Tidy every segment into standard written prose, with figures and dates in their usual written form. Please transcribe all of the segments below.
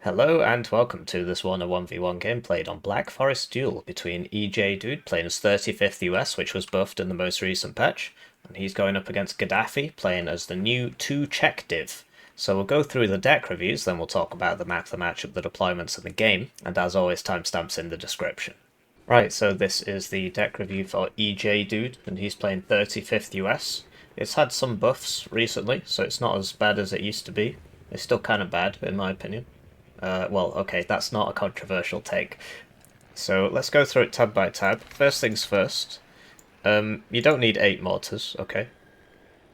Hello and welcome to this Warno 1v1 game played on Black Forest Duel between EJdude playing as 35th US, which was buffed in the most recent patch, and he's going up against Gaddafi playing as the new 2 Czech div. So we'll go through the deck reviews, then we'll talk about the map, the matchup, the deployments, and the game, and as always, timestamps in the description. Right, so this is the deck review for EJdude, and he's playing 35th US. It's had some buffs recently, so it's not as bad as it used to be. It's still kind of bad, in my opinion. Well, okay, that's not a controversial take. So let's go through it tab by tab. First things first, you don't need 8 mortars, okay?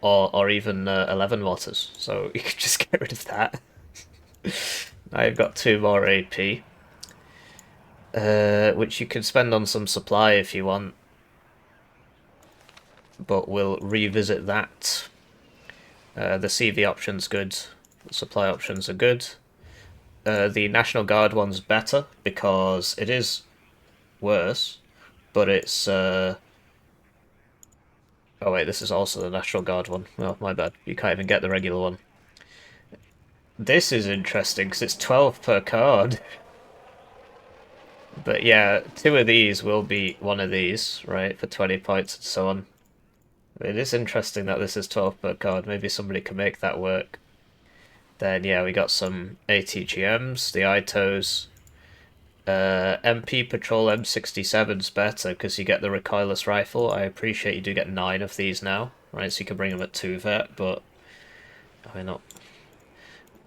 Or even 11 mortars, so you can just get rid of that. Now you've got 2 more AP, which you can spend on some supply if you want, but we'll revisit that. The CV option's good, the supply options are good. The National Guard one's better because it is worse, but it's... Oh wait, this is also the National Guard one. Oh, my bad. You can't even get the regular one. This is interesting because it's 12 per card. But yeah, 2 of these will be one of these, right, for 20 points and so on. It is interesting that this is 12 per card. Maybe somebody can make that work. Then, yeah, we got some ATGMs, the ITOs. MP Patrol M67's better because you get the recoilless rifle. I appreciate you do get 9 of these now, right? So you can bring them at 2 vet, but I mean, not.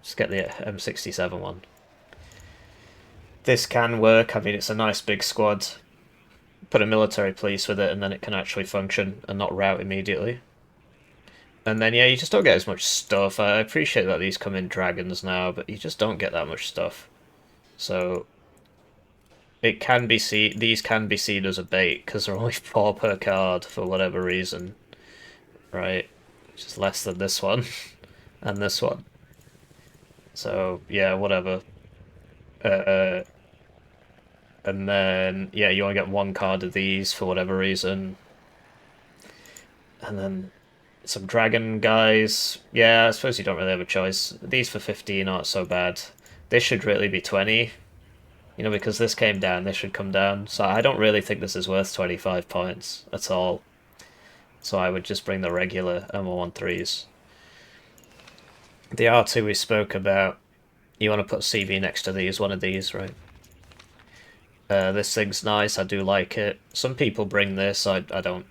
Just get the M67 one. This can work. I mean, it's a nice big squad. Put a military police with it, and then it can actually function and not rout immediately. And then, yeah, you just don't get as much stuff. I appreciate that these come in dragons now, but you just don't get that much stuff. So, it can be these can be seen as a bait, because they're only 4 per card for whatever reason. Right? Which is less than this one, and this one. So, yeah, whatever. And then, yeah, you only get 1 card of these for whatever reason. And then some dragon guys. Yeah, I suppose you don't really have a choice. These for 15 aren't so bad. This should really be 20. You know, because this came down, this should come down. So I don't really think this is worth 25 points at all. So I would just bring the regular M113s. The R2 we spoke about. You want to put CV next to these, one of these, right? This thing's nice, I do like it. Some people bring this, I don't.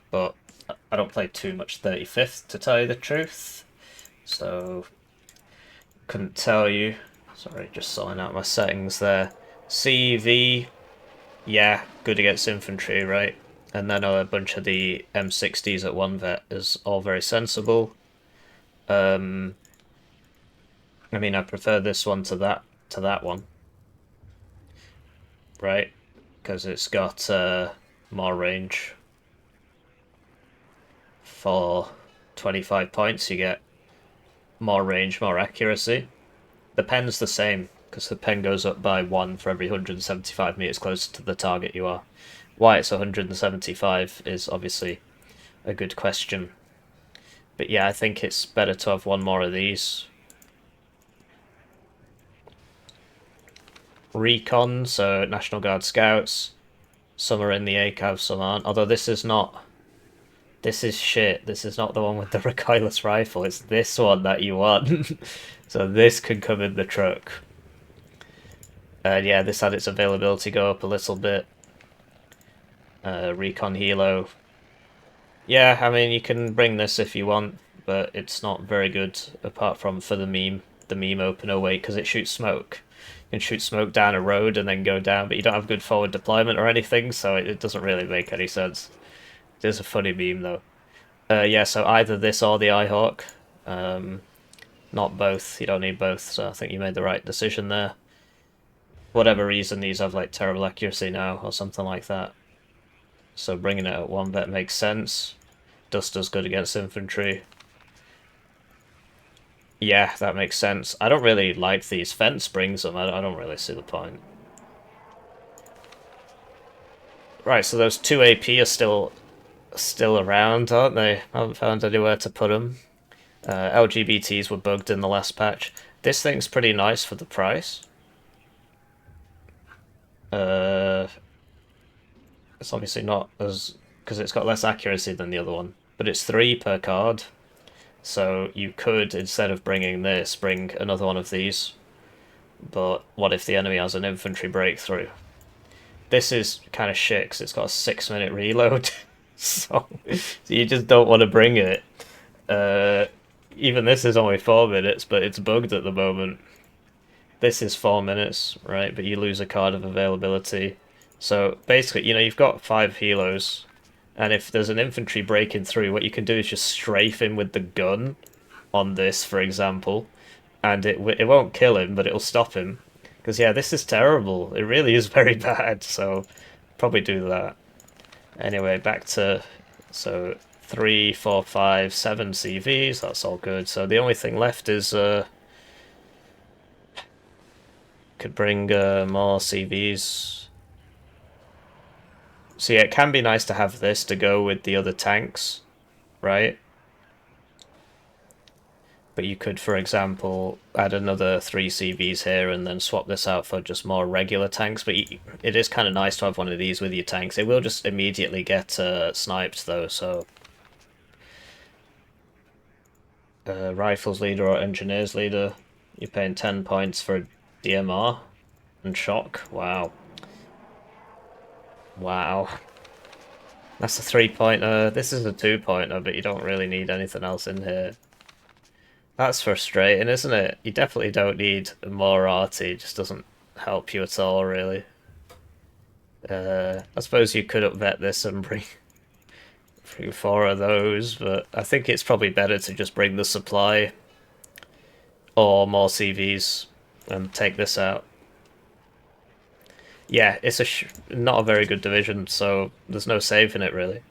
But I don't play too much 35th, to tell you the truth. So, couldn't tell you. Sorry, just sorting out my settings there. CV, yeah, good against infantry, right? And then a bunch of the M60s at 1 vet is all very sensible. I mean, I prefer this one to that one. Right? Because it's got more range. For 25 points, you get more range, more accuracy. The pen's the same, because the pen goes up by 1 for every 175 meters closer to the target you are. Why it's 175 is obviously a good question. But yeah, I think it's better to have 1 more of these. Recon, so National Guard Scouts. Some are in the ACAV, some aren't. Although this is not... This is shit. This is not the one with the recoilless rifle. It's this one that you want. So this could come in the truck. Yeah, this had its availability go up a little bit. Recon Helo. Yeah, I mean, you can bring this if you want, but it's not very good apart from for the meme opener weight, because it shoots smoke. You can shoot smoke down a road and then go down, but you don't have good forward deployment or anything, so it doesn't really make any sense. It is a funny meme, though. Yeah, so either this or the iHawk. Not both. You don't need both, so I think you made the right decision there. Whatever reason, these have, like, terrible accuracy now, or something like that. So bringing it at 1 vet makes sense. Duster's good against infantry. Yeah, that makes sense. I don't really like these. Fence brings them. I don't really see the point. Right, so those 2 AP are still around, aren't they? I haven't found anywhere to put them. LGBTs were bugged in the last patch. This thing's pretty nice for the price. It's obviously not as... because it's got less accuracy than the other one. But it's 3 per card. So you could, instead of bringing this, bring another one of these. But what if the enemy has an infantry breakthrough? This is kind of shit because it's got a 6-minute reload. so you just don't want to bring it. Even this is only 4 minutes, but it's bugged at the moment. This is 4 minutes, right? But you lose a card of availability. So basically, you know, you've got 5 helos, and if there's an infantry breaking through, what you can do is just strafe him with the gun on this, for example, and it won't kill him, but it'll stop him. Because, yeah, this is terrible. It really is very bad, so probably do that. Anyway, back to... so 3, 4, 5, 7 CVs, that's all good. So the only thing left is... could bring more CVs. So yeah, it can be nice to have this to go with the other tanks, right? But you could, for example, add another 3 CVs here and then swap this out for just more regular tanks. But it is kind of nice to have one of these with your tanks. It will just immediately get sniped, though, so... rifles leader or engineers leader. You're paying 10 points for DMR and shock. Wow. Wow. That's a 3-pointer. This is a 2-pointer, but you don't really need anything else in here. That's frustrating, isn't it? You definitely don't need more arty. It just doesn't help you at all, really. I suppose you could upvet this and bring 4 of those, but I think it's probably better to just bring the supply or more CVs and take this out. Yeah, it's not a very good division, so there's no saving it, really.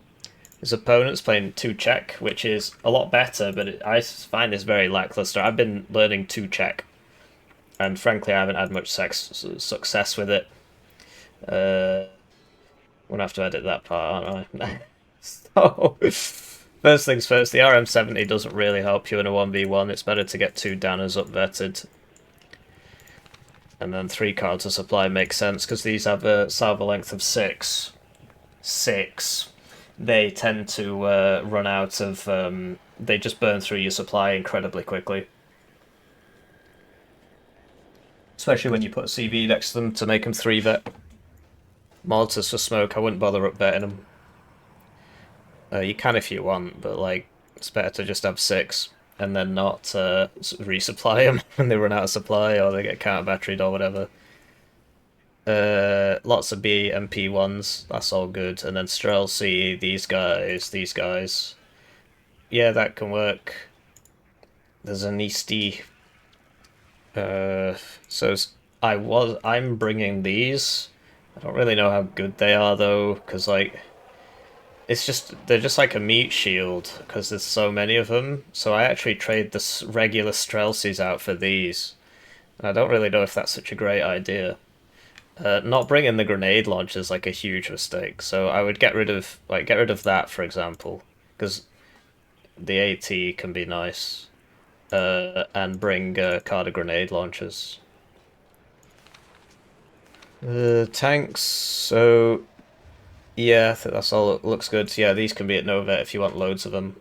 His opponent's playing 2 Czech, which is a lot better, but I find this very lackluster. I've been learning 2 Czech, and frankly I haven't had much success with it. I'm going to have to edit that part, aren't I? So, first things first, the RM70 doesn't really help you in a 1v1. It's better to get 2 Danners up vetted. And then 3 cards of supply makes sense, because these have a salvo length of 6. 6. They tend to run out of... they just burn through your supply incredibly quickly. Especially when you put a CV next to them to make them 3-vet. Mortars for smoke, I wouldn't bother up-vetting them. You can if you want, but like it's better to just have 6 and then not resupply them when they run out of supply or they get counter-batteried or whatever. Lots of B and P1s, that's all good. And then Strel C, these guys. Yeah, that can work. There's an Easty. So I'm bringing these. I don't really know how good they are though, because like they're just like a meat shield because there's so many of them. So I actually trade the regular Strelsies out for these, and I don't really know if that's such a great idea. Not bringing the grenade launcher is like a huge mistake. So I would get rid of that, for example, because the AT can be nice, and bring card of grenade launchers. Tanks. So yeah, I think that's all. It looks good. So, yeah, these can be at no vet if you want loads of them.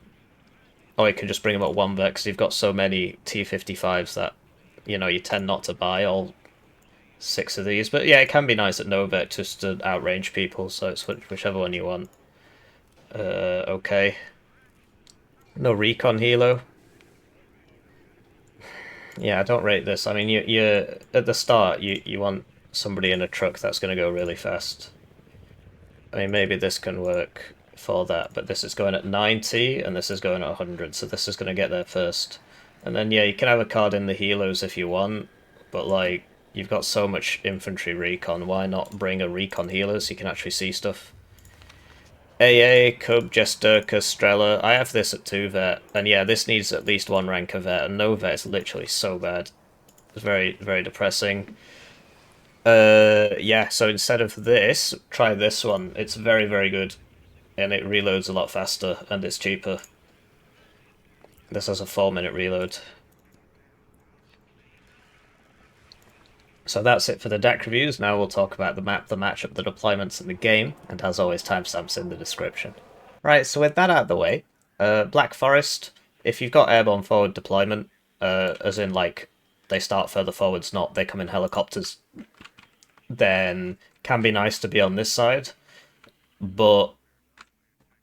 Or you can just bring them at 1 vet because you've got so many T55s that you tend not to buy all 6 of these. But yeah, it can be nice at no vet just to outrange people. So it's whichever one you want. Okay. No recon helo. Yeah, I don't rate this. I mean, you at the start you want somebody in a truck that's going to go really fast. I mean, maybe this can work for that, but this is going at 90 and this is going at 100, so this is going to get there first. And then, yeah, you can have a card in the helos if you want, but, like, you've got so much infantry recon, why not bring a recon healer so you can actually see stuff? AA, Cub, Jester, Castrella. I have this at 2 vet, and yeah, this needs at least 1 rank of vet, and no vet is literally so bad. It's very, very depressing. Yeah, so instead of this, try this one. It's very, very good. And it reloads a lot faster, and it's cheaper. This has a 4-minute reload. So that's it for the deck reviews. Now we'll talk about the map, the matchup, the deployments, and the game, and as always, timestamps in the description. Right, so with that out of the way, Black Forest, if you've got airborne forward deployment, as in like they start further forwards, not they come in helicopters, then can be nice to be on this side, but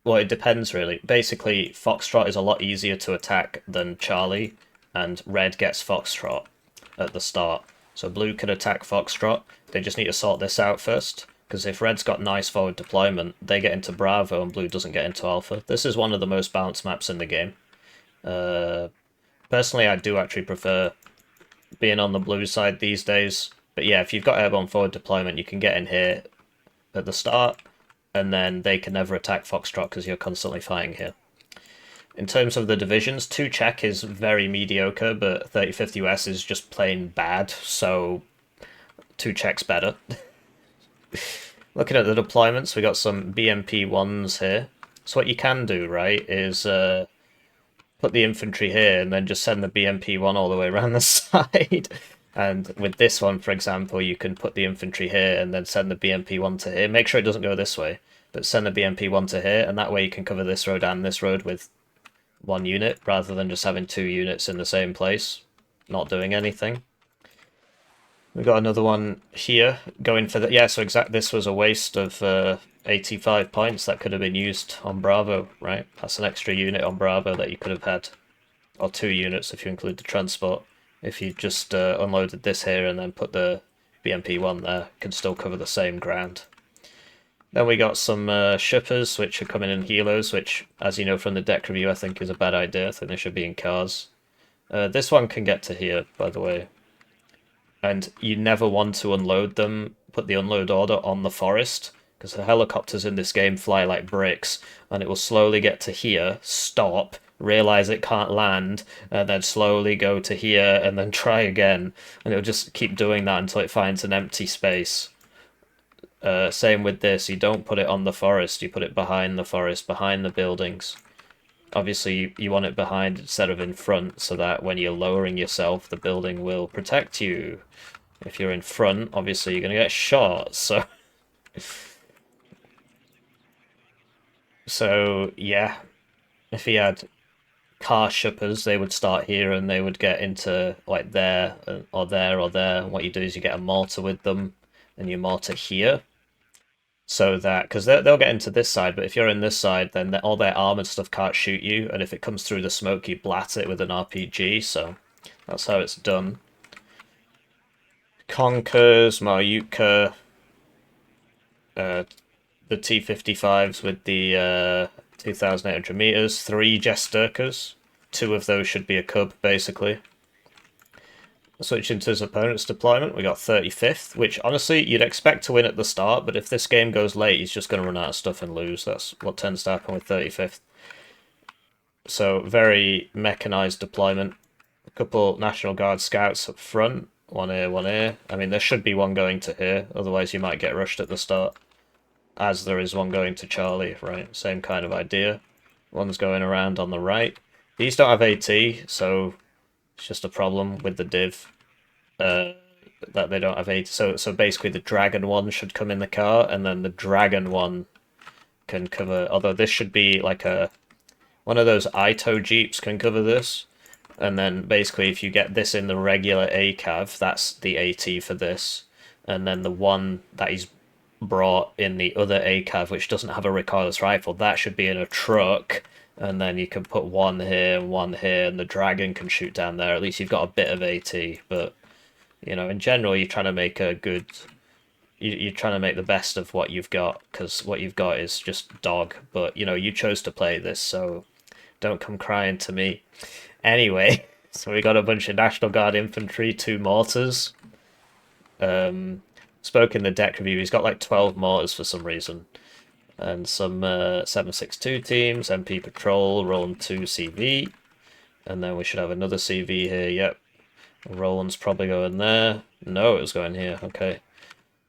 well, it depends really. Basically, Foxtrot is a lot easier to attack than Charlie, and Red gets Foxtrot at the start. So Blue can attack Foxtrot. They just need to sort this out first, because if Red's got nice forward deployment, they get into Bravo and Blue doesn't get into Alpha. This is one of the most balanced maps in the game. Personally, I do actually prefer being on the Blue side these days. But yeah, if you've got airborne forward deployment, you can get in here at the start, and then they can never attack Foxtrot because you're constantly fighting here. In terms of the divisions, 2 Czech is very mediocre, but 3050 US is just plain bad, so 2 Czech's better. Looking at the deployments, we got some BMP 1s here. So what you can do, right, is put the infantry here and then just send the BMP 1 all the way around the side. And with this one, for example, you can put the infantry here and then send the BMP 1 to here. Make sure it doesn't go this way, but send the BMP 1 to here, and that way you can cover this road and this road with 1 unit, rather than just having 2 units in the same place, not doing anything. We got another one here, going for the... Yeah, so this was a waste of 85 points that could have been used on Bravo, right? That's an extra unit on Bravo that you could have had, or 2 units if you include the transport. If you just unloaded this here and then put the BMP-1 there, can still cover the same ground. Then we got some shippers, which are coming in helos, which, as you know from the deck review, I think is a bad idea. I think they should be in cars. This one can get to here, by the way. And you never want to unload them, put the unload order on the forest, because the helicopters in this game fly like bricks, and it will slowly get to here, stop, realize it can't land, and then slowly go to here, and then try again, and it'll just keep doing that until it finds an empty space. Same with this, you don't put it on the forest, you put it behind the forest, behind the buildings. Obviously, you want it behind instead of in front, so that when you're lowering yourself, the building will protect you. If you're in front, obviously you're going to get shot, so... So, yeah, if he had car shippers, they would start here and they would get into, like, there, or there, or there. And what you do is you get a mortar with them, and you mortar here. So that, because they'll get into this side, but if you're in this side, then all their armored stuff can't shoot you, and if it comes through the smoke, you blat it with an RPG, so that's how it's done. Conkers, Maryutka, the T-55s with the 2,800 meters, 3 Jesturkers, 2 of those should be a cub, basically. Switching to his opponent's deployment, we got 35th, which honestly you'd expect to win at the start, but if this game goes late, he's just going to run out of stuff and lose. That's what tends to happen with 35th. So, very mechanized deployment. A couple National Guard scouts up front, one here, one here. I mean, there should be one going to here, otherwise you might get rushed at the start. As there is one going to Charlie, right? Same kind of idea. One's going around on the right. These don't have AT, so it's just a problem with the div that they don't have AT. So basically the Dragon one should come in the car, and then the Dragon one can cover... Although this should be like one of those Ito Jeeps can cover this. And then basically if you get this in the regular ACAV, that's the AT for this. And then the one that he's brought in the other ACAV, which doesn't have a recoilless rifle, that should be in a truck, and then you can put one here and one here, and the Dragon can shoot down there. At least you've got a bit of AT, but, you know, in general, you're trying to make a good... You're trying to make the best of what you've got, because what you've got is just dog, but, you know, you chose to play this, so don't come crying to me. Anyway, so we got a bunch of National Guard infantry, 2 mortars. Spoke in the deck review, he's got like 12 mortars for some reason. And some 762 teams, MP Patrol, Roland 2 CV. And then we should have another CV here, yep. Roland's probably going there. No, it was going here, okay.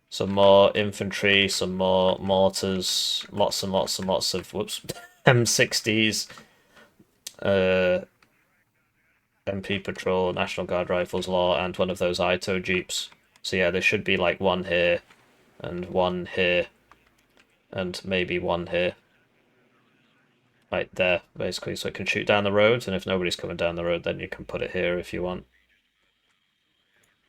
Some more infantry, some more mortars, lots and lots and lots of, whoops, M60s. MP Patrol, National Guard Rifles Law, and one of those Ito Jeeps. So yeah, there should be like one here, and one here, and maybe one here. Right there, basically, so it can shoot down the road, and if nobody's coming down the road, then you can put it here if you want.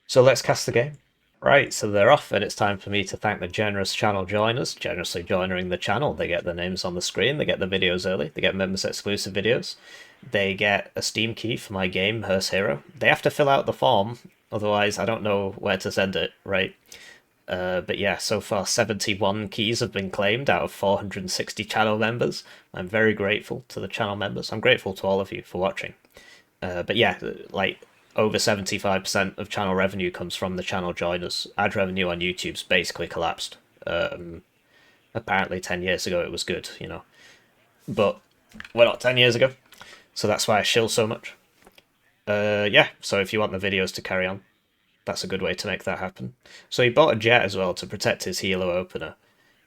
So let's cast the game. Right, so they're off, and it's time for me to thank the generous channel joiners, generously joining the channel. They get their names on the screen, they get the videos early, they get members exclusive videos, they get a Steam key for my game, Hearse Hero. They have to fill out the form, otherwise I don't know where to send it, right? But yeah, so far 71 keys have been claimed out of 460 channel members. I'm very grateful to the channel members. I'm grateful to all of you for watching. But yeah, like over 75% of channel revenue comes from the channel joiners. Ad revenue on YouTube's basically collapsed. Apparently 10 years ago it was good, you know. But we're not 10 years ago, so that's why I shill so much. Yeah, so if you want the videos to carry on, that's a good way to make that happen. So he bought a jet as well to protect his helo opener,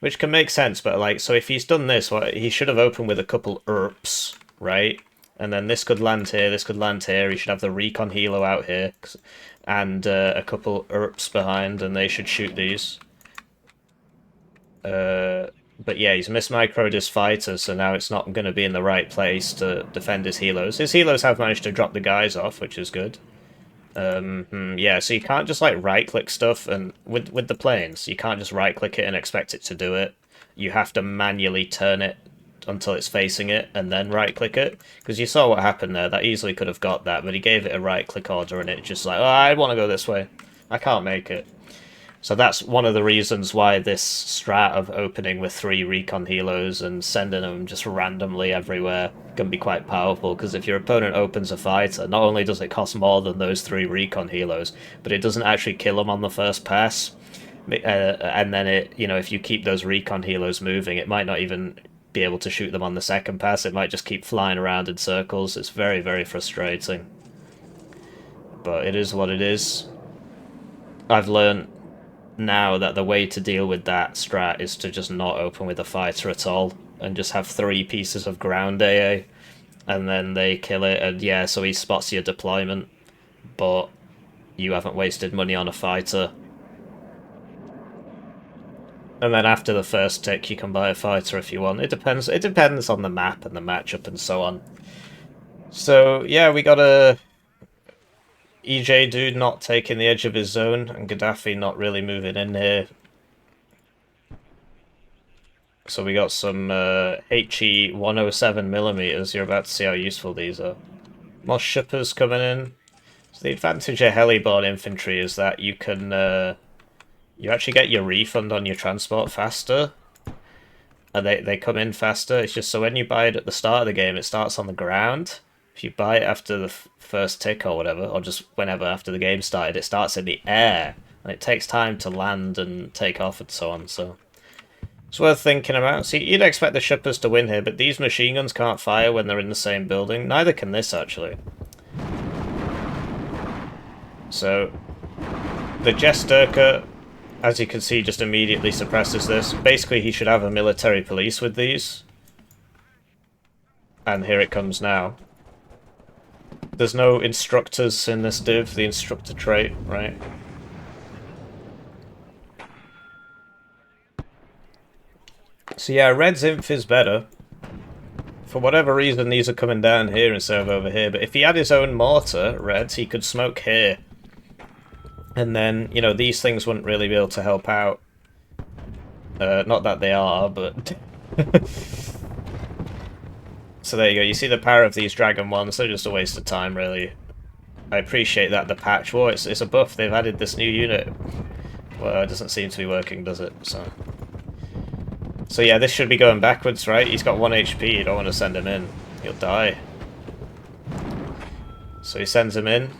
which can make sense, but like, so if he's done this, well, he should have opened with a couple ERPs, right? And then this could land here, this could land here, he should have the recon helo out here, and a couple ERPs behind, and they should shoot these. But yeah, he's mismicroed his fighter, so now it's not going to be in the right place to defend his helos. His helos have managed to drop the guys off, which is good. Yeah, so you can't just like right-click stuff, and with the planes, you can't just right-click it and expect it to do it. You have to manually turn it until it's facing it, and then right-click it. Because you saw what happened there, that easily could have got that, but he gave it a right-click order, and it just like, oh, I want to go this way. I can't make it. So that's one of the reasons why this strat of opening with 3 recon helos and sending them just randomly everywhere can be quite powerful, because if your opponent opens a fighter, not only does it cost more than those 3 recon helos, but it doesn't actually kill them on the first pass. And then it, you know, if you keep those recon helos moving, it might not even be able to shoot them on the second pass. It might just keep flying around in circles. It's very, very frustrating. But it is what it is. I've learned now that the way to deal with that strat is to just not open with a fighter at all and just have 3 pieces of ground AA, and then they kill it, and yeah, so he spots your deployment, but you haven't wasted money on a fighter. And then after the first tick, you can buy a fighter if you want. It depends on the map and the matchup and so on. So yeah, we got a EJdude not taking the edge of his zone, and Gaddafi not really moving in here. So we got some HE 107mm. You're about to see how useful these are. More shippers coming in. So the advantage of heli-borne infantry is that you can you actually get your refund on your transport faster, and they come in faster. It's just so when you buy it at the start of the game, it starts on the ground. If you buy it after the first tick or whatever, or just whenever after the game started, it starts in the air, and it takes time to land and take off and so on, so it's worth thinking about. See, you'd expect the shippers to win here, but these machine guns can't fire when they're in the same building. Neither can this, actually. So, the Jesturka, as you can see, just immediately suppresses this. Basically, he should have a military police with these. And here it comes now. There's no instructors in this div, the instructor trait, right? So yeah, Red's inf is better. For whatever reason, these are coming down here instead of over here, but if he had his own mortar, Red, he could smoke here. And then, you know, these things wouldn't really be able to help out. Not that they are, but... So there you go, you see the power of these Dragon ones, they're just a waste of time, really. I appreciate that the patch, well, it's a buff, they've added this new unit. Well, it doesn't seem to be working, does it? So yeah, this should be going backwards, right? He's got 1 HP, you don't want to send him in. He'll die. So he sends him in.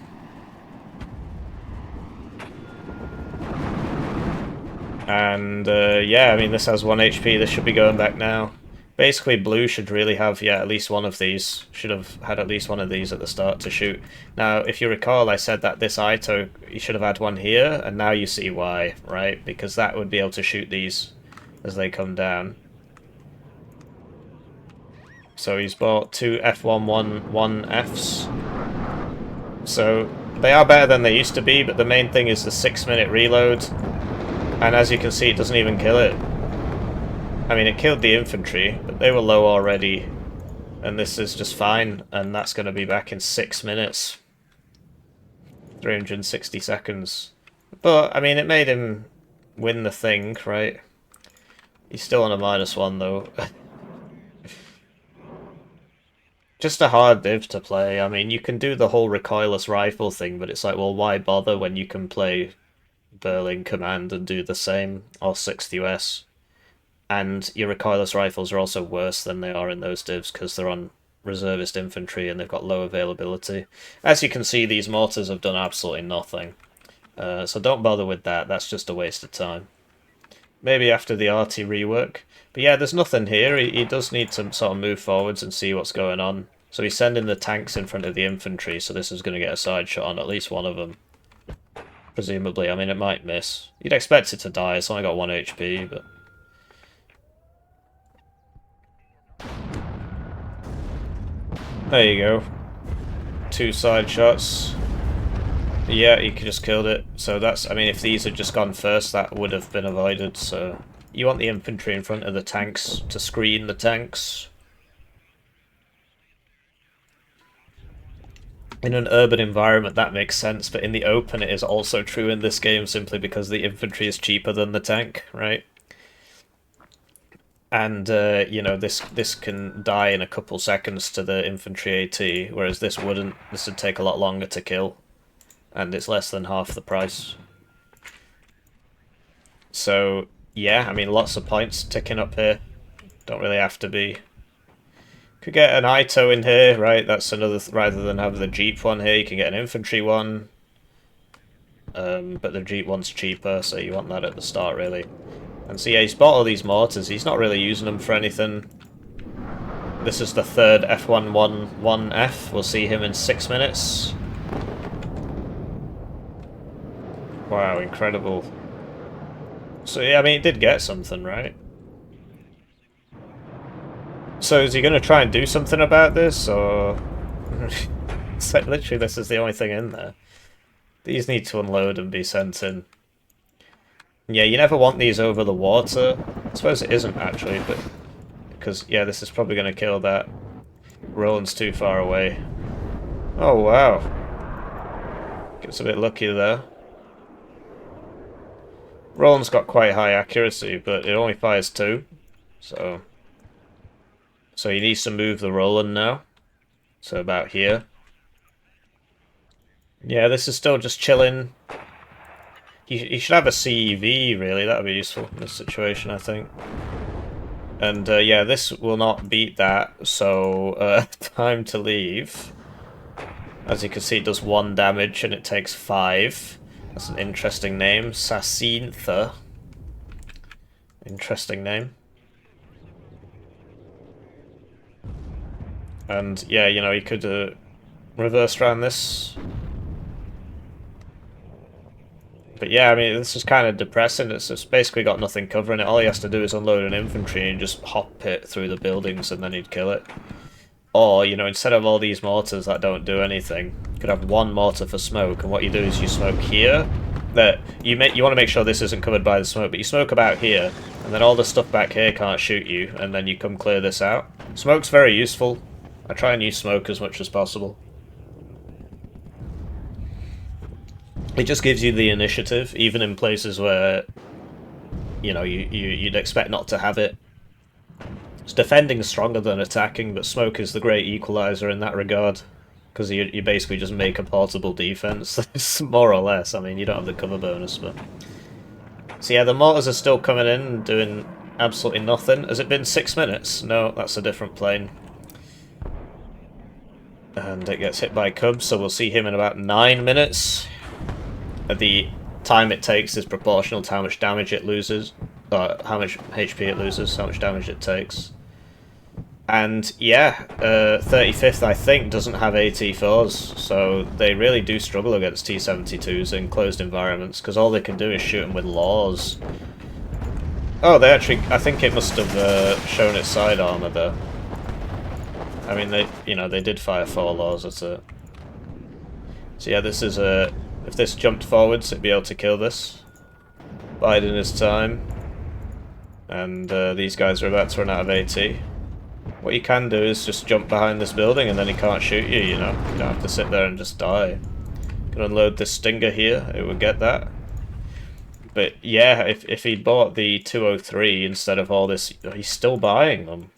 And yeah, I mean, this has 1 HP, this should be going back now. Basically, blue should really have, yeah, at least one of these. Should have had at least one of these at the start to shoot. Now, if you recall, I said that this Ito, you should have had one here, and now you see why, right? Because that would be able to shoot these as they come down. So he's bought 2 F111Fs. So They are better than they used to be, but the main thing is the 6-minute reload. And as you can see, it doesn't even kill it. I mean, it killed the infantry, but they were low already. And this is just fine, and that's going to be back in 6 minutes. 360 seconds. But, I mean, it made him win the thing, right? He's still on a -1, though. Just a hard div to play. I mean, you can do the whole recoilless rifle thing, but it's like, well, why bother when you can play Berlin Command and do the same, or 6th US? And your recoilless rifles are also worse than they are in those divs, because they're on reservist infantry and they've got low availability. As you can see, these mortars have done absolutely nothing. So don't bother with that, that's just a waste of time. Maybe after the RT rework. But yeah, there's nothing here. He does need to sort of move forwards and see what's going on. So he's sending the tanks in front of the infantry, so this is going to get a side shot on at least one of them. Presumably, I mean, it might miss. You'd expect it to die, it's only got 1 HP, but... There you go. 2 side shots. Yeah, he just killed it. So that's, I mean, if these had just gone first, that would have been avoided, so... You want the infantry in front of the tanks to screen the tanks. In an urban environment, that makes sense, but in the open, it is also true in this game simply because the infantry is cheaper than the tank, right? And, you know, this can die in a couple seconds to the infantry AT, whereas this wouldn't. This would take a lot longer to kill, and it's less than half the price. So... Yeah, I mean, lots of points ticking up here. Don't really have to be. Could get an Ito in here, right? That's another... rather than have the Jeep one here, you can get an infantry one. But the Jeep one's cheaper, so you want that at the start, really. And so, yeah, he's bought all these mortars. He's not really using them for anything. This is the 3rd F111F. We'll see him in 6 minutes. Wow, incredible. So, yeah, I mean, it did get something, right? So, is he going to try and do something about this, or... It's like, literally, this is the only thing in there. These need to unload and be sent in. Yeah, you never want these over the water. I suppose it isn't, actually, but... Because, yeah, this is probably going to kill that. Roland's too far away. Oh, wow. Gets a bit lucky there. Roland's got quite high accuracy, but it only fires 2. So he needs to move the Roland now. So about here. Yeah, this is still just chilling. He should have a CEV, really. That would be useful in this situation, I think. And, yeah, this will not beat that, so time to leave. As you can see, it does 1 damage, and it takes 5. That's an interesting name. Sasintha. Interesting name. And, yeah, you know, you could reverse round this. But yeah, I mean, this is kind of depressing. It's just basically got nothing covering it. All he has to do is unload an infantry and just hop it through the buildings and then he'd kill it. Or, you know, instead of all these mortars that don't do anything, you could have 1 mortar for smoke, and what you do is you smoke here. You want to make sure this isn't covered by the smoke, but you smoke about here, and then all the stuff back here can't shoot you, and then you come clear this out. Smoke's very useful. I try and use smoke as much as possible. It just gives you the initiative, even in places where, you know, you'd expect not to have it. It's defending stronger than attacking, but smoke is the great equalizer in that regard. Because you basically just make a portable defense, more or less. I mean, you don't have the cover bonus, but... So yeah, the mortars are still coming in and doing absolutely nothing. Has it been 6 minutes? No, that's a different plane. And it gets hit by Cubs, so we'll see him in about 9 minutes. The time it takes is proportional to how much damage it loses. How much HP it loses, how much damage it takes. And yeah, 35th I think doesn't have AT4s, so they really do struggle against T-72s in closed environments, because all they can do is shoot them with laws. Oh, they actually, I think it must have shown its side armor there. I mean, they did fire 4 laws at it. So yeah, this is a... If this jumped forwards, it'd be able to kill this. Biding his time. And these guys are about to run out of AT. What you can do is just jump behind this building and then he can't shoot you, you know? You don't have to sit there and just die. You can unload this Stinger here, it would get that. But yeah, if he bought the 203 instead of all this, he's still buying them.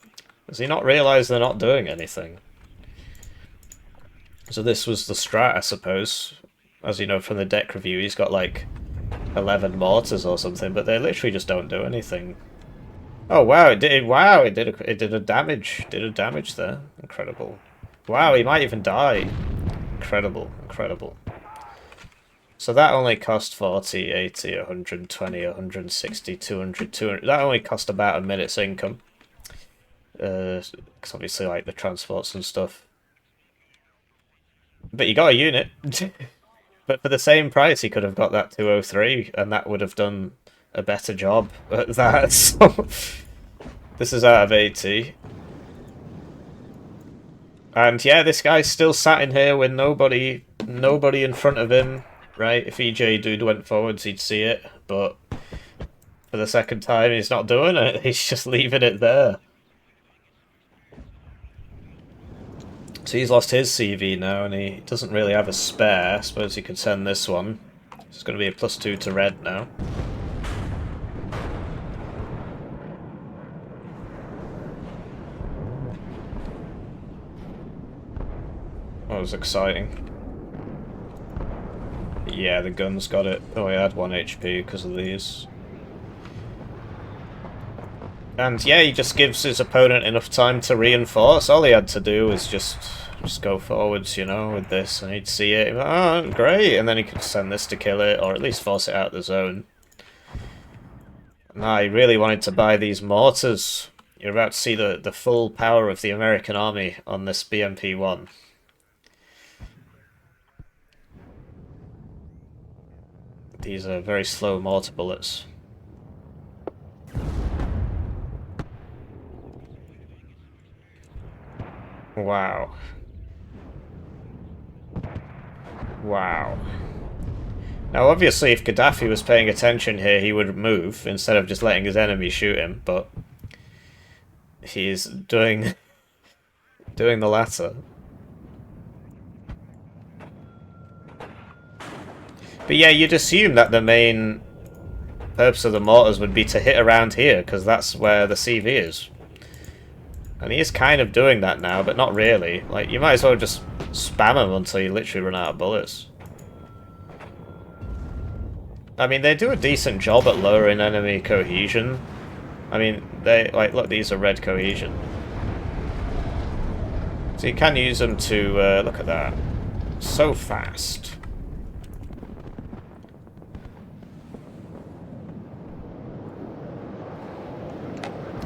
Does he not realise they're not doing anything? So this was the strat, I suppose. As you know from the deck review, he's got like 11 mortars or something, but they literally just don't do anything. Oh wow, it did! Wow, it did a damage. Did a damage there. Incredible. Wow, he might even die. Incredible, incredible. So that only cost 40, 80, 120, 160, 200, 200. That only cost about a minute's income. Because obviously, like the transports and stuff. But you got a unit. But for the same price, he could have got that 203, and that would have done a better job at that. So this is out of 80. And yeah, this guy's still sat in here with nobody in front of him, right? If EJdude went forwards, he'd see it, but for the second time, he's not doing it. He's just leaving it there. So he's lost his CV now, and he doesn't really have a spare. I suppose he could send this one. It's going to be a +2 to red now. That was exciting. Yeah, the gun's got it. Oh, he had 1 HP because of these. And yeah, he just gives his opponent enough time to reinforce. All he had to do was just go forwards, you know, with this, and he'd see it. He'd be like, oh, great! And then he could send this to kill it, or at least force it out of the zone. And I really wanted to buy these mortars. You're about to see the full power of the American army on this BMP-1. These are very slow mortar bullets. Wow. Wow. Now obviously if Gaddafi was paying attention here, he would move instead of just letting his enemy shoot him, but he's doing the latter. But yeah, you'd assume that the main purpose of the mortars would be to hit around here, because that's where the CV is. And he is kind of doing that now, but not really. Like, you might as well just spam him until you literally run out of bullets. I mean, they do a decent job at lowering enemy cohesion. I mean, they, like, look, these are red cohesion. So you can use them to, look at that. So fast.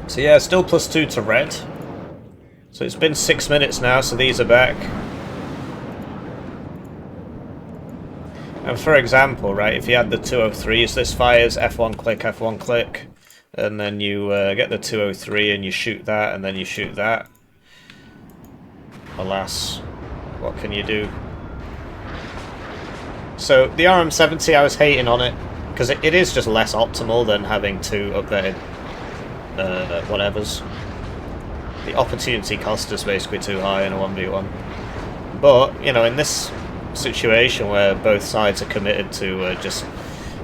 So yeah, still +2 to red. So it's been 6 minutes now, so these are back. And for example, right, if you had the 203s, this fires F1 click, and then you get the 203 and you shoot that, and then you shoot that. Alas, what can you do? So the RM70, I was hating on it, because it is just less optimal than having two updated whatevers. The opportunity cost is basically too high in a 1v1. But, you know, in this situation where both sides are committed to just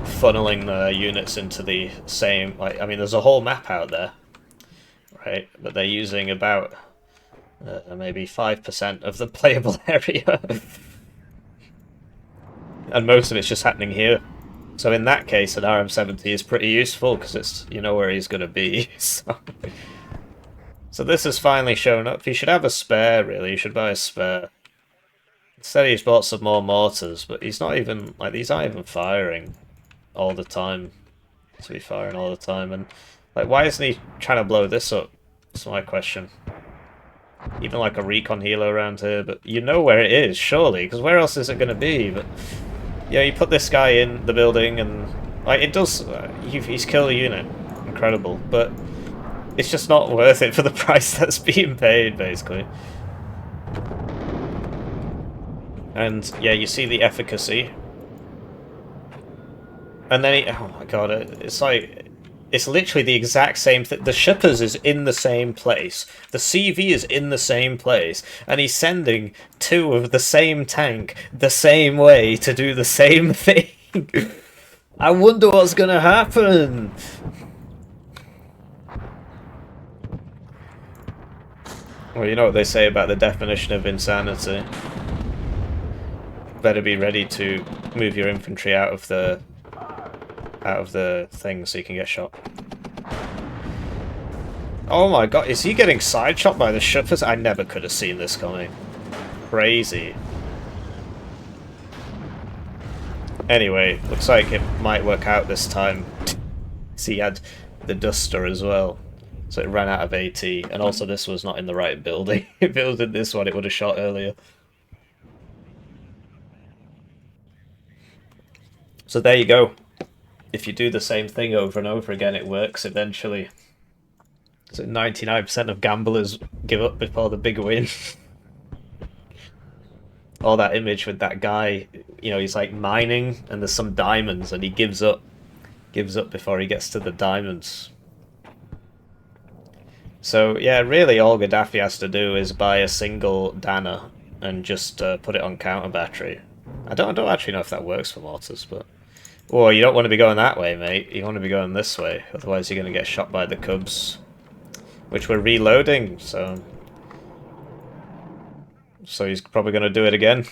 funneling the units into the same, like, I mean, there's a whole map out there, right? But they're using about maybe 5% of the playable area. And most of it's just happening here. So in that case, an RM70 is pretty useful, because it's, you know where he's going to be. So this has finally shown up. He should have a spare, really. He should buy a spare. Instead he's bought some more mortars, but he's not even, like, these aren't even firing all the time. To be firing all the time, and, like, why isn't he trying to blow this up? That's my question. Even, like, a recon helo around here, but you know where it is, surely, because where else is it going to be? But, yeah, you put this guy in the building, and, like, it does, he's killed a unit. Incredible, but it's just not worth it for the price that's being paid, basically. And yeah, you see the efficacy. And then he, oh my god, it's like, it's literally the exact same thing. The shippers is in the same place. The CV is in the same place. And he's sending two of the same tank the same way to do the same thing. I wonder what's gonna happen. Well, you know what they say about the definition of insanity. Better be ready to move your infantry out of the thing so you can get shot. Oh my god, is he getting side shot by the shippers? I never could have seen this coming. Crazy. Anyway, looks like it might work out this time. So he had the Duster as well. So it ran out of AT, and also this was not in the right building. If it was in this one, it would have shot earlier. So there you go. If you do the same thing over and over again, it works eventually. So 99% of gamblers give up before the big win. Or that image with that guy, you know, he's like mining and there's some diamonds and he gives up. Gives up before he gets to the diamonds. So yeah, really all Gaddafi has to do is buy a single Dana and just put it on counter battery. I don't actually know if that works for mortars, but... Oh, you don't want to be going that way, mate. You want to be going this way, otherwise you're going to get shot by the Cubs. Which we're reloading, so... So he's probably going to do it again.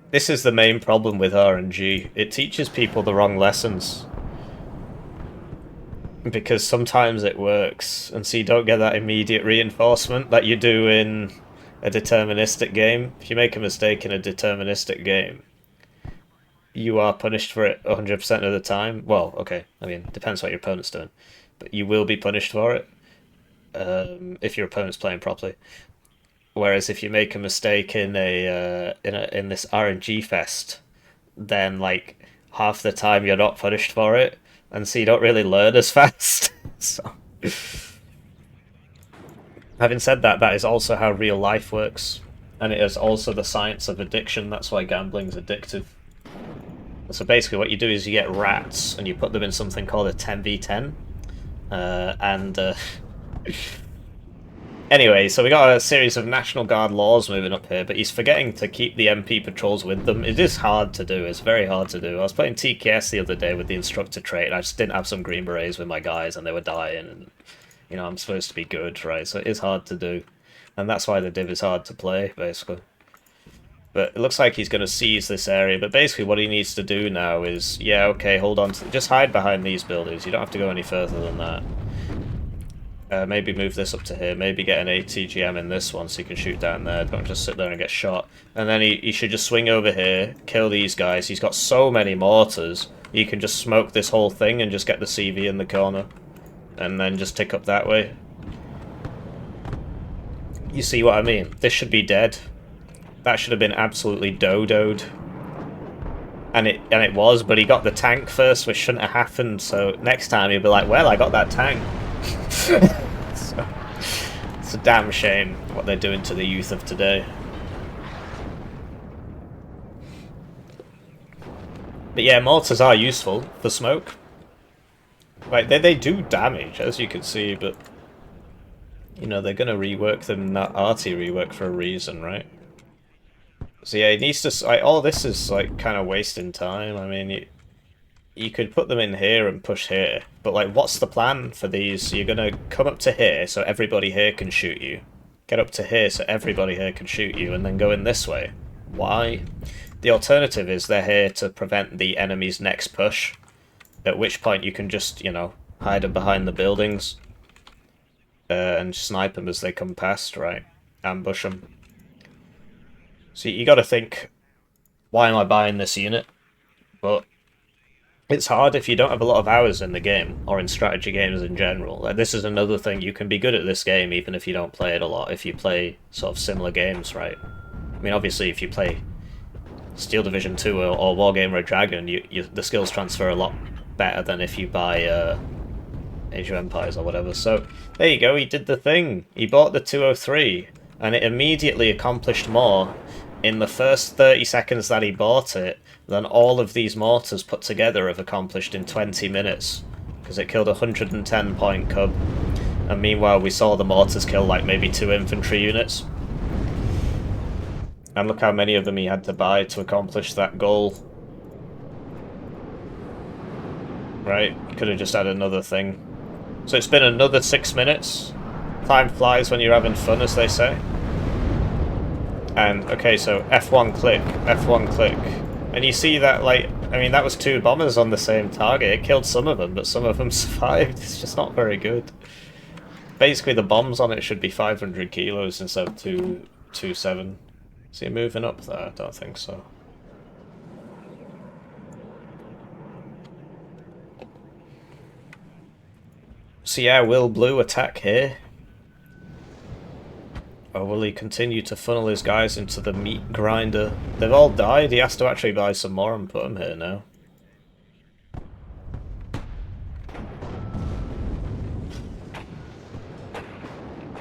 This is the main problem with RNG. It teaches people the wrong lessons. Because sometimes it works, and so you don't get that immediate reinforcement that you do in a deterministic game. If you make a mistake in a deterministic game, you are punished for it 100% of the time. Well, okay, I mean, depends what your opponent's doing. But you will be punished for it if your opponent's playing properly. Whereas if you make a mistake in in this RNG fest, then like half the time you're not punished for it, and so you don't really learn as fast. So, having said that, that is also how real life works, and it is also the science of addiction. That's why gambling's addictive. So basically what you do is you get rats and you put them in something called a 10v10. Anyway, so we got a series of National Guard laws moving up here, but he's forgetting to keep the MP patrols with them. It is hard to do, it's very hard to do. I was playing TKS the other day with the instructor trait, and I just didn't have some Green Berets with my guys, and they were dying, and, you know, I'm supposed to be good, right? So it is hard to do, and that's why the div is hard to play, basically. But it looks like he's going to seize this area, but basically what he needs to do now is, yeah, okay, hold on to... Just hide behind these buildings, you don't have to go any further than that. Maybe move this up to here, maybe get an ATGM in this one so you can shoot down there, don't just sit there and get shot. And then he should just swing over here, kill these guys. He's got so many mortars, you can just smoke this whole thing and just get the CV in the corner. And then just tick up that way. You see what I mean? This should be dead. That should have been absolutely dodoed. And it was, but he got the tank first, which shouldn't have happened, so next time he'll be like, well, I got that tank. So, it's a damn shame what they're doing to the youth of today. But yeah, mortars are useful for smoke. Like, they do damage, as you can see, but... You know, they're gonna rework them, not arty rework for a reason, right? So yeah, it needs to... Like, all this is, like, kind of wasting time. I mean, you could put them in here and push here, but like, what's the plan for these? You're gonna come up to here so everybody here can shoot you, get up to here so everybody here can shoot you, and then go in this way. Why? The alternative is they're here to prevent the enemy's next push, at which point you can just, you know, hide them behind the buildings and snipe them as they come past, right? Ambush them. So you gotta think, why am I buying this unit? But it's hard if you don't have a lot of hours in the game, or in strategy games in general. Like, this is another thing, you can be good at this game even if you don't play it a lot, if you play sort of similar games, right? I mean, obviously if you play Steel Division 2 or Wargamer or Dragon, the skills transfer a lot better than if you buy Age of Empires or whatever. So, there you go, he did the thing. He bought the 203, and it immediately accomplished more in the first 30 seconds that he bought it, than all of these mortars put together have accomplished in 20 minutes. Because it killed a 110 point cub. And meanwhile we saw the mortars kill like maybe 2 infantry units. And look how many of them he had to buy to accomplish that goal. Right, he could have just had another thing. So it's been another 6 minutes. Time flies when you're having fun, as they say. And, okay, so F1 click, F1 click. And you see that, like, I mean, that was 2 bombers on the same target. It killed some of them, but some of them survived. It's just not very good. Basically, the bombs on it should be 500 kilos instead of 227. Is he moving up there? I don't think so. So yeah, will Blue attack here? Or will he continue to funnel his guys into the meat grinder? They've all died, he has to actually buy some more and put them here now.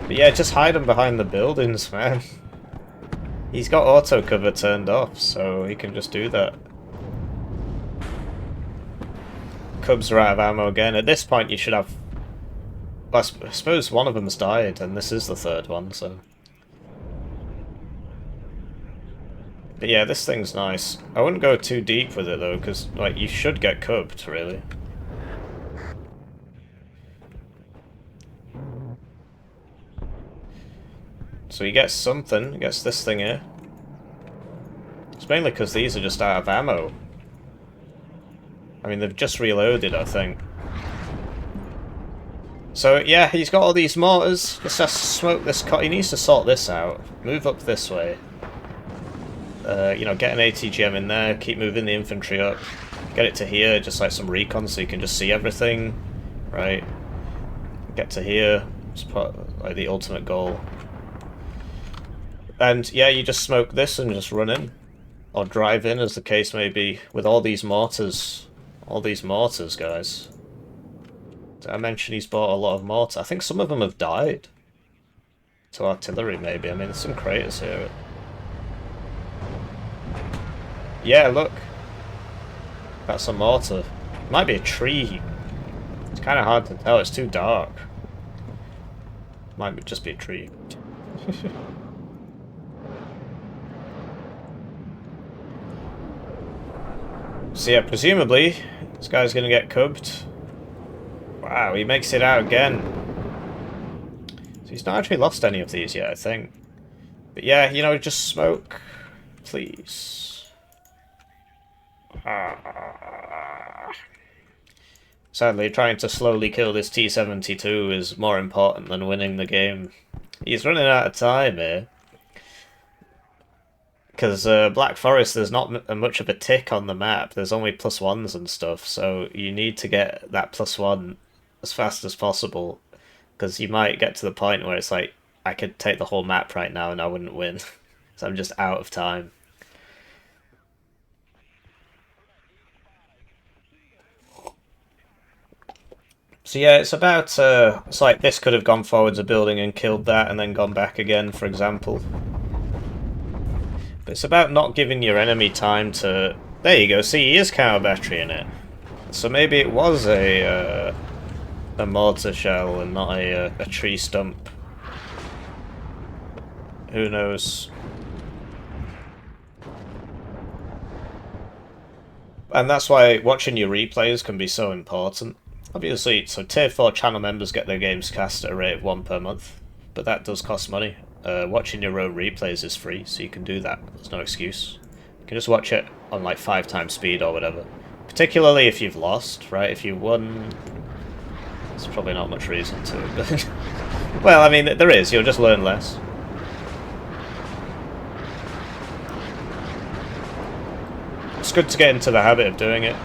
But yeah, just hide them behind the buildings, man. He's got auto cover turned off, so he can just do that. Cubs are out of ammo again. At this point you should have... I suppose one of them's died, and this is the 3rd one, so... But yeah, this thing's nice. I wouldn't go too deep with it, though, because, like, you should get cubbed, really. So he gets something, he gets this thing here. It's mainly because these are just out of ammo. I mean, they've just reloaded, I think. So, yeah, he's got all these mortars. Just has to smoke this he needs to sort this out. Move up this way. You know, get an ATGM in there, keep moving the infantry up. Get it to here, just like some recon so you can just see everything. Right. Get to here. It's like the ultimate goal. And, yeah, you just smoke this and just run in. Or drive in, as the case may be, with all these mortars. All these mortars, guys. Did I mention he's bought a lot of mortars? I think some of them have died. To artillery, maybe. I mean, there's some craters here. Yeah, look. That's a mortar. Might be a tree. It's kind of hard to tell. It's too dark. Might just be a tree. So yeah, presumably, this guy's gonna get cubbed. Wow, he makes it out again. So he's not actually lost any of these yet, I think. But yeah, you know, just smoke. Please. Sadly, trying to slowly kill this T-72 is more important than winning the game. He's running out of time here. Because Black Forest, there's not much of a tick on the map. There's only +1s and stuff, so you need to get that +1 as fast as possible. Because you might get to the point where it's like, I could take the whole map right now and I wouldn't win. So I'm just out of time. So yeah, it's about, it's like this could have gone forwards a building and killed that and then gone back again, for example. But it's about not giving your enemy time to... There you go, see, he is counter battery in it. So maybe it was a mortar shell and not a tree stump. Who knows? And that's why watching your replays can be so important. Obviously, so tier 4 channel members get their games cast at a rate of 1 per month, but that does cost money. Watching your own replays is free, so you can do that. There's no excuse. You can just watch it on like 5 times speed or whatever. Particularly if you've lost, right? If you won, there's probably not much reason to. But well, I mean, there is. You'll just learn less. It's good to get into the habit of doing it.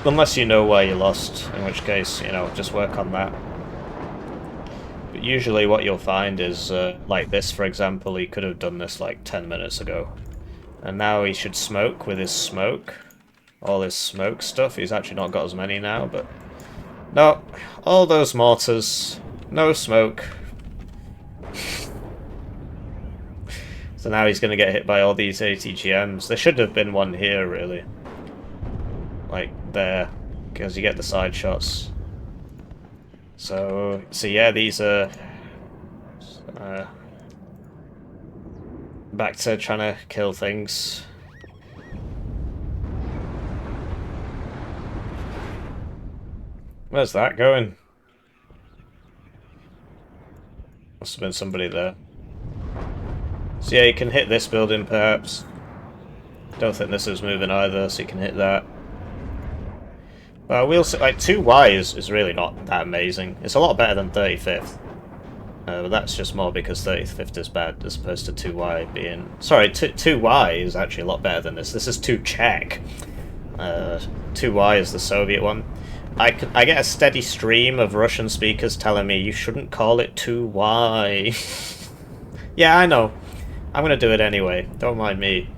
Unless you know why you lost, in which case, you know, just work on that. But usually what you'll find is, like this, for example, he could have done this like 10 minutes ago. And now he should smoke with his smoke. All his smoke stuff. He's actually not got as many now, but... No, all those mortars. No smoke. So now he's going to get hit by all these ATGMs. There should have been one here, really. Like, there. Because you get the side shots. So yeah, these are... back to trying to kill things. Where's that going? Must have been somebody there. So yeah, you can hit this building perhaps. Don't think this is moving either, so you can hit that. We'll see, like 2Y is really not that amazing. It's a lot better than 35th. But that's just more because 35th is bad as opposed to 2Y being... Sorry, 2Y is actually a lot better than this. This is 2 Czech. 2Y is the Soviet one. I get a steady stream of Russian speakers telling me you shouldn't call it 2Y. Yeah, I know. I'm gonna do it anyway. Don't mind me.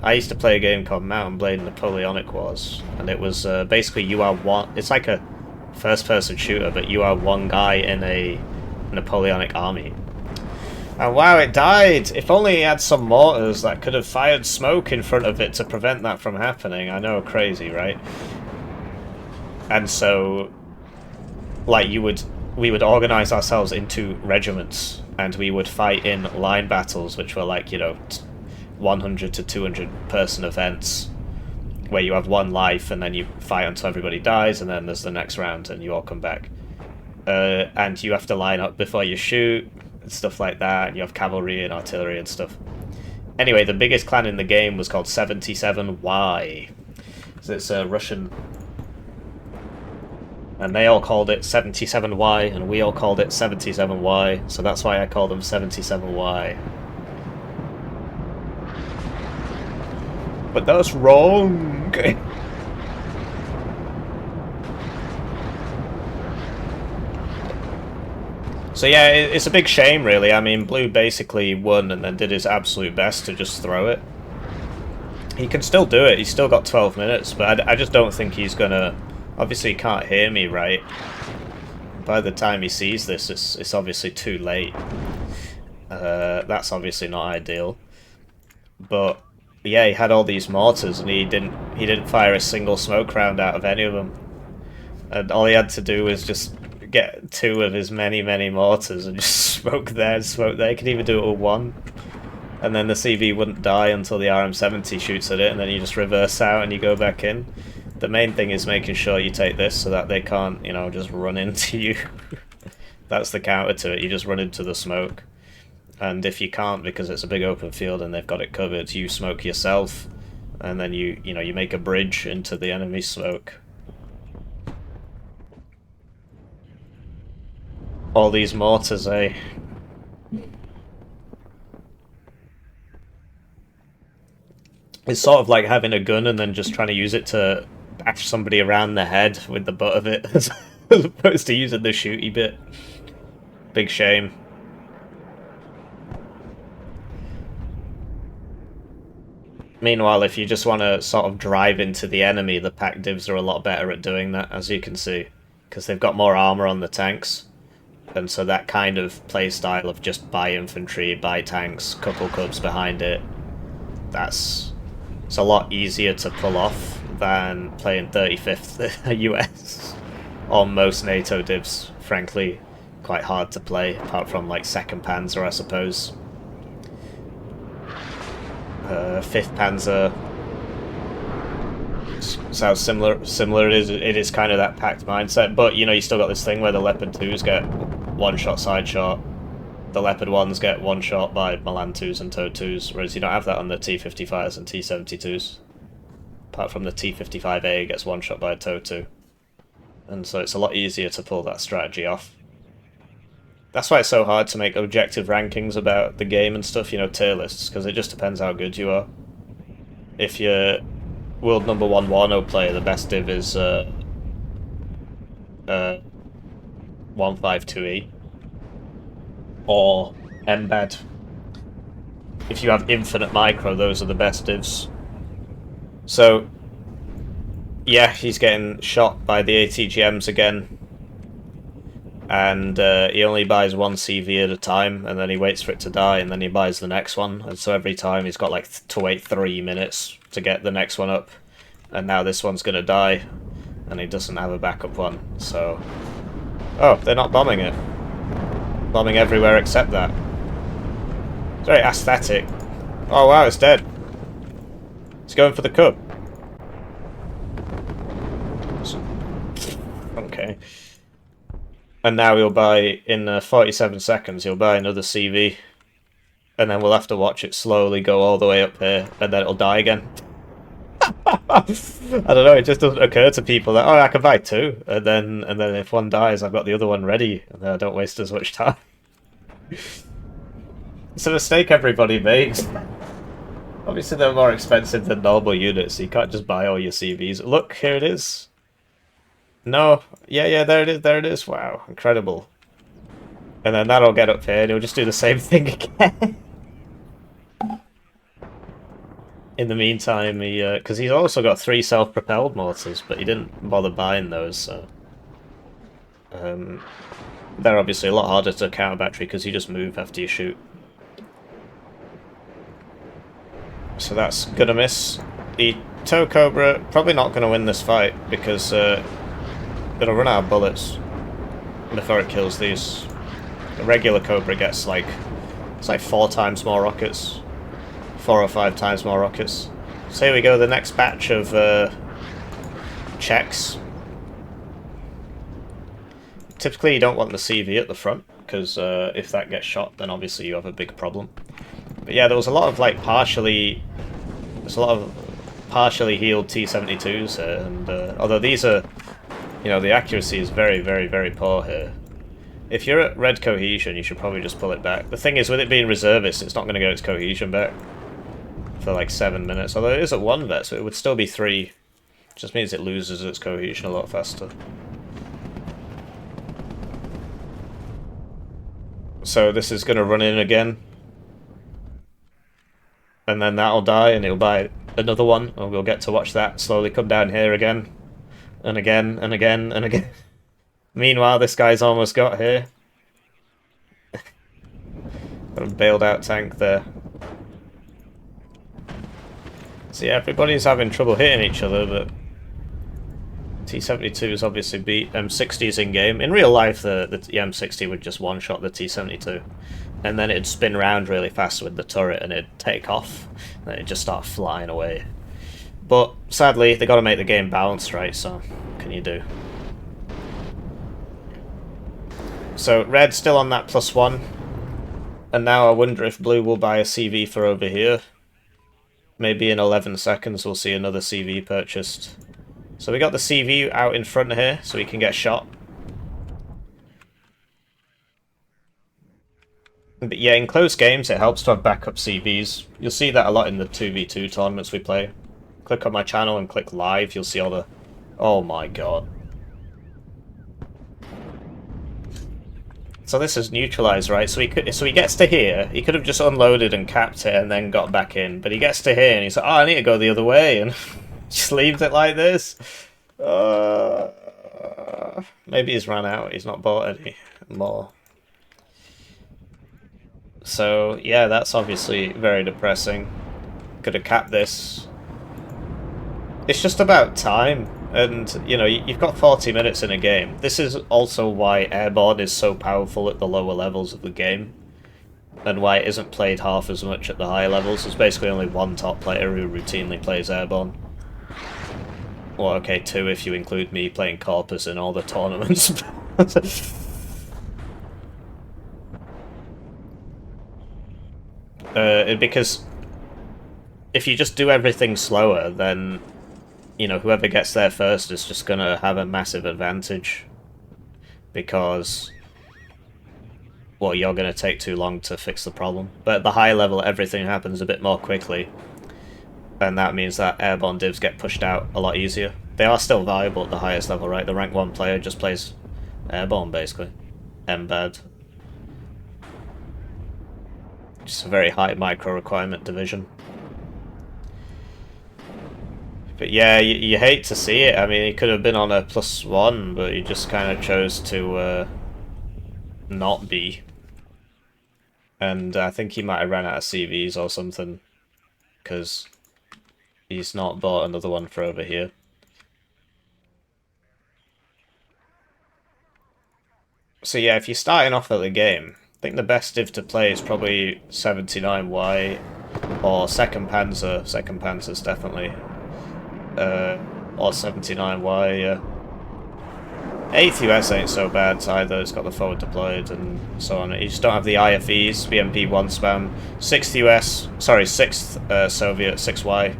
I used to play a game called Mount and Blade Napoleonic Wars, and it was basically you are one... It's like a first-person shooter, but you are one guy in a Napoleonic army. And wow, it died! If only he had some mortars that could have fired smoke in front of it to prevent that from happening. I know, crazy, right? And so, like, we would organize ourselves into regiments, and we would fight in line battles, which were like, you know, 100 to 200 person events, where you have one life, and then you fight until everybody dies, and then there's the next round, and you all come back. And you have to line up before you shoot, and stuff like that, and you have cavalry and artillery and stuff. Anyway, the biggest clan in the game was called 77Y. So it's a Russian... And they all called it 77Y, and we all called it 77Y, so that's why I call them 77Y. But that's wrong! So yeah, it's a big shame, really. I mean, Blue basically won and then did his absolute best to just throw it. He can still do it, he's still got 12 minutes, but I just don't think he's gonna... Obviously, he can't hear me, right? By the time he sees this, it's obviously too late. That's obviously not ideal. But yeah, he had all these mortars, and he didn't fire a single smoke round out of any of them. And all he had to do was just get 2 of his many mortars and just smoke there and smoke there. He could even do it with 1. And then the CV wouldn't die until the RM70 shoots at it, and then you just reverse out and you go back in. The main thing is making sure you take this so that they can't, you know, just run into you. That's the counter to it. You just run into the smoke. And if you can't, because it's a big open field and they've got it covered, you smoke yourself. And then you make a bridge into the enemy smoke. All these mortars, eh? It's sort of like having a gun and then just trying to use it to bash somebody around the head with the butt of it, as opposed to using the shooty bit. Big shame. Meanwhile, if you just want to sort of drive into the enemy, the pack divs are a lot better at doing that, as you can see, because they've got more armor on the tanks. And so that kind of playstyle of just buy infantry, buy tanks, couple cubs behind it, it's a lot easier to pull off than playing 35th US. Or most NATO divs, frankly, quite hard to play, apart from like 2nd Panzer, I suppose. 5th Panzer sounds similar. It is kind of that packed mindset, but you know, you still got this thing where the Leopard 2s get one-shot side shot, the Leopard 1s get one shot by Milan 2s and Toad 2s, whereas you don't have that on the T-55s and T-72s. Apart from the T-55A gets one shot by a Toad 2. And so it's a lot easier to pull that strategy off. That's why it's so hard to make objective rankings about the game and stuff, you know, tier lists, because it just depends how good you are. If you're world #1 Warno player, the best div is 152E. Or embed. If you have infinite micro, those are the best divs. So, yeah, he's getting shot by the ATGMs again. and he only buys one CV at a time, and then he waits for it to die, and then he buys the next one, and so every time he's got like to wait 3 minutes to get the next one up, and now this one's gonna die, and he doesn't have a backup one, so... Oh, they're not bombing it. Bombing everywhere except that. It's very aesthetic. Oh wow, it's dead. It's going for the cub. Okay. And now he'll buy, in 47 seconds, he'll buy another CV. And then we'll have to watch it slowly go all the way up here, and then it'll die again. I don't know, it just doesn't occur to people that, oh, I can buy two, and then if one dies, I've got the other one ready, and then I don't waste as much time. It's a mistake everybody makes. Obviously they're more expensive than normal units, so you can't just buy all your CVs. Look, here it is. No, yeah, there it is, wow, incredible. And then that'll get up here, and he'll just do the same thing again. In the meantime, he, because he's also got 3 self-propelled mortars, but he didn't bother buying those, so... they're obviously a lot harder to counter battery, because you just move after you shoot. So that's gonna miss. The Tow Cobra, probably not gonna win this fight, because it'll run out of bullets before it kills these. The regular Cobra gets like, it's like 4 times more rockets. 4 or 5 times more rockets. So here we go, the next batch of Czechs. Typically you don't want the CV at the front, because if that gets shot, then obviously you have a big problem. But yeah, there was a lot of like partially healed T-72s here, and although these are, you know, the accuracy is very, very, very poor here. If you're at red cohesion, you should probably just pull it back. The thing is, with it being reservist, it's not going to get its cohesion back for like 7 minutes. Although it is at 1 vet, so it would still be 3. Just means it loses its cohesion a lot faster. So this is going to run in again. And then that'll die, and it'll buy another one, and we'll get to watch that slowly come down here again. And again, and again, and again. Meanwhile, this guy's almost got here. Got a bailed out tank there. So yeah, everybody's having trouble hitting each other, but T-72s obviously beat M60s in game. In real life, the M60 would just one-shot the T-72. And then it'd spin round really fast with the turret and it'd take off. And it'd just start flying away. But sadly, they got to make the game balanced, right? So, what can you do? So, red's still on that +1. And now I wonder if blue will buy a CV for over here. Maybe in 11 seconds we'll see another CV purchased. So we got the CV out in front here, so we can get shot. But yeah, in close games it helps to have backup CVs. You'll see that a lot in the 2v2 tournaments we play. Click on my channel and click live, you'll see all the... Oh my god. So this is neutralized, right? So he gets to here, he could have just unloaded and capped it and then got back in. But he gets to here and he's like, oh, I need to go the other way, and just leaves it like this. Maybe he's run out, he's not bought any more. So, yeah, that's obviously very depressing. Could have capped this. It's just about time. And, you know, you've got 40 minutes in a game. This is also why airborne is so powerful at the lower levels of the game. And why it isn't played half as much at the higher levels. There's basically only one top player who routinely plays airborne. Well, okay, 2 if you include me playing Corpus in all the tournaments. Because if you just do everything slower, then, you know, whoever gets there first is just going to have a massive advantage. Because, well, you're going to take too long to fix the problem. But at the high level, everything happens a bit more quickly. And that means that airborne divs get pushed out a lot easier. They are still valuable at the highest level, right? The rank 1 player just plays airborne, basically. MBAD. Just a very high micro requirement division. But yeah, you hate to see it. I mean, he could have been on a +1, but he just kind of chose to not be. And I think he might have ran out of CVs or something, because he's not bought another one for over here. So yeah, if you're starting off at the game, I think the best div to play is probably 79Y or Second Panzer. Second Panzer's definitely. Or 79Y, yeah. 8th US ain't so bad either, it's got the forward deployed and so on. You just don't have the IFEs, BMP1 spam. 6th US, sorry, 6th Soviet, 6Y.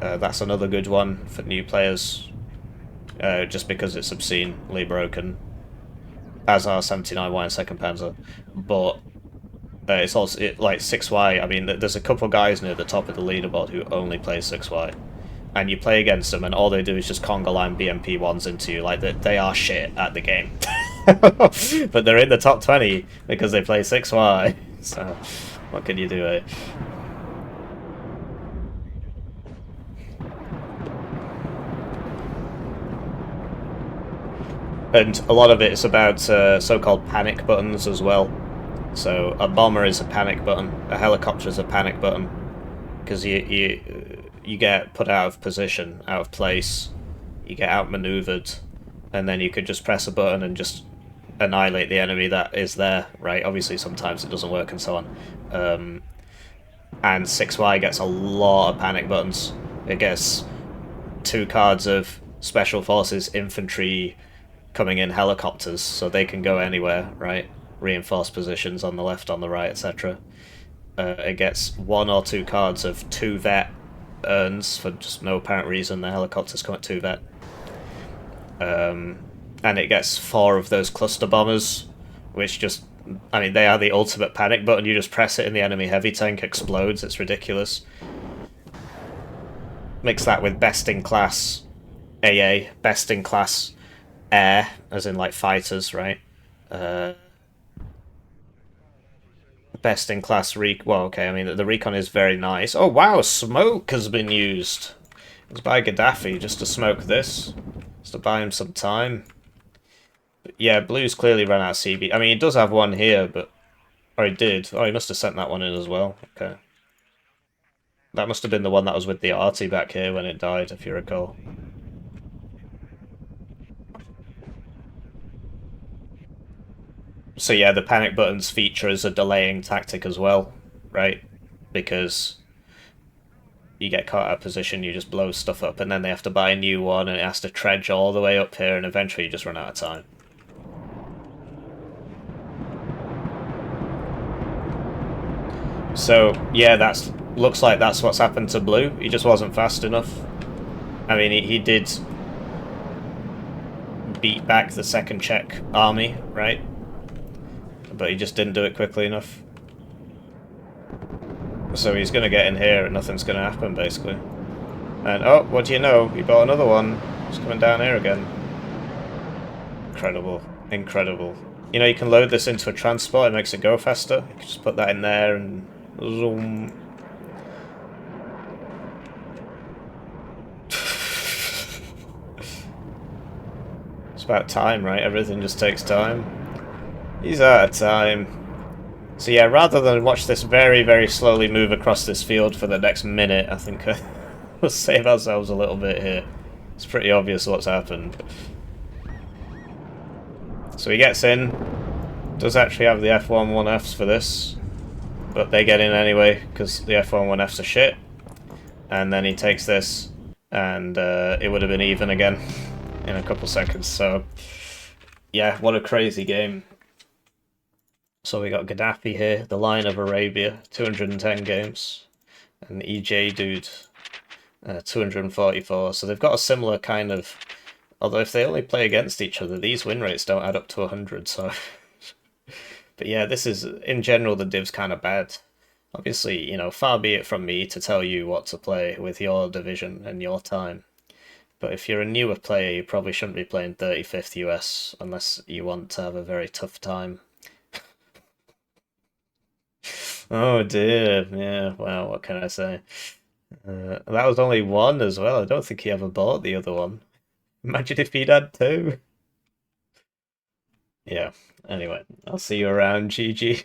That's another good one for new players, just because it's obscenely broken. As are 79Y and 2nd Panzer. But it's also, like 6Y, I mean, there's a couple guys near the top of the leaderboard who only play 6Y. And you play against them, and all they do is just conga line BMP ones into you. Like they are shit at the game, but they're in the top 20 because they play 6Y. So what can you do? Eh? And a lot of it is about so-called panic buttons as well. So a bomber is a panic button, a helicopter is a panic button, because you get put out of position, out of place, you get outmaneuvered, and then you could just press a button and just annihilate the enemy that is there, right? Obviously sometimes it doesn't work and so on. And 6Y gets a lot of panic buttons. It gets 2 cards of Special Forces infantry coming in helicopters, so they can go anywhere, right? Reinforced positions on the left, on the right, etc. It gets 1 or 2 cards of 2 vet urns for just no apparent reason. The helicopters come at 2 vet. And it gets 4 of those cluster bombers, which just, I mean, they are the ultimate panic button. You just press it and the enemy heavy tank explodes. It's ridiculous. Mix that with best in class AA, best in class air, as in like fighters, right? Best in class well, okay, I mean, the recon is very nice. Oh wow, smoke has been used. It was by Gaddafi just to smoke this, just to buy him some time. But yeah, blue's clearly run out of CB. I mean, he does have one here, but or he did. Oh, he must have sent that one in as well. Okay, that must have been the one that was with the arty back here when it died, if you recall. So yeah, the panic buttons feature as a delaying tactic as well, right? Because you get caught out of position, you just blow stuff up, and then they have to buy a new one, and it has to trudge all the way up here, and eventually you just run out of time. So yeah, looks like that's what's happened to blue. He just wasn't fast enough. I mean, he did beat back the second Czech army, right? But he just didn't do it quickly enough. So he's going to get in here and nothing's going to happen, basically. And, oh, what do you know? He bought another one. He's coming down here again. Incredible. Incredible. You know, you can load this into a transport, it makes it go faster. You can just put that in there and zoom. It's about time, right? Everything just takes time. He's out of time. So yeah, rather than watch this very, very slowly move across this field for the next minute, I think we'll save ourselves a little bit here. It's pretty obvious what's happened. So he gets in. Does actually have the F11Fs for this. But they get in anyway, because the F11Fs are shit. And then he takes this, and it would have been even again in a couple seconds. So yeah, what a crazy game. So we got Gaddafi here, the Lion of Arabia, 210 games, and EJdude, 244. So they've got a similar kind of, although if they only play against each other, these win rates don't add up to 100, so... But yeah, this is, in general, the div's kind of bad. Obviously, you know, far be it from me to tell you what to play with your division and your time. But if you're a newer player, you probably shouldn't be playing 35th US unless you want to have a very tough time. Oh dear, yeah, well, what can I say? That was only one as well. I don't think he ever bought the other one. Imagine if he'd had 2. Yeah. Anyway, I'll see you around, GG.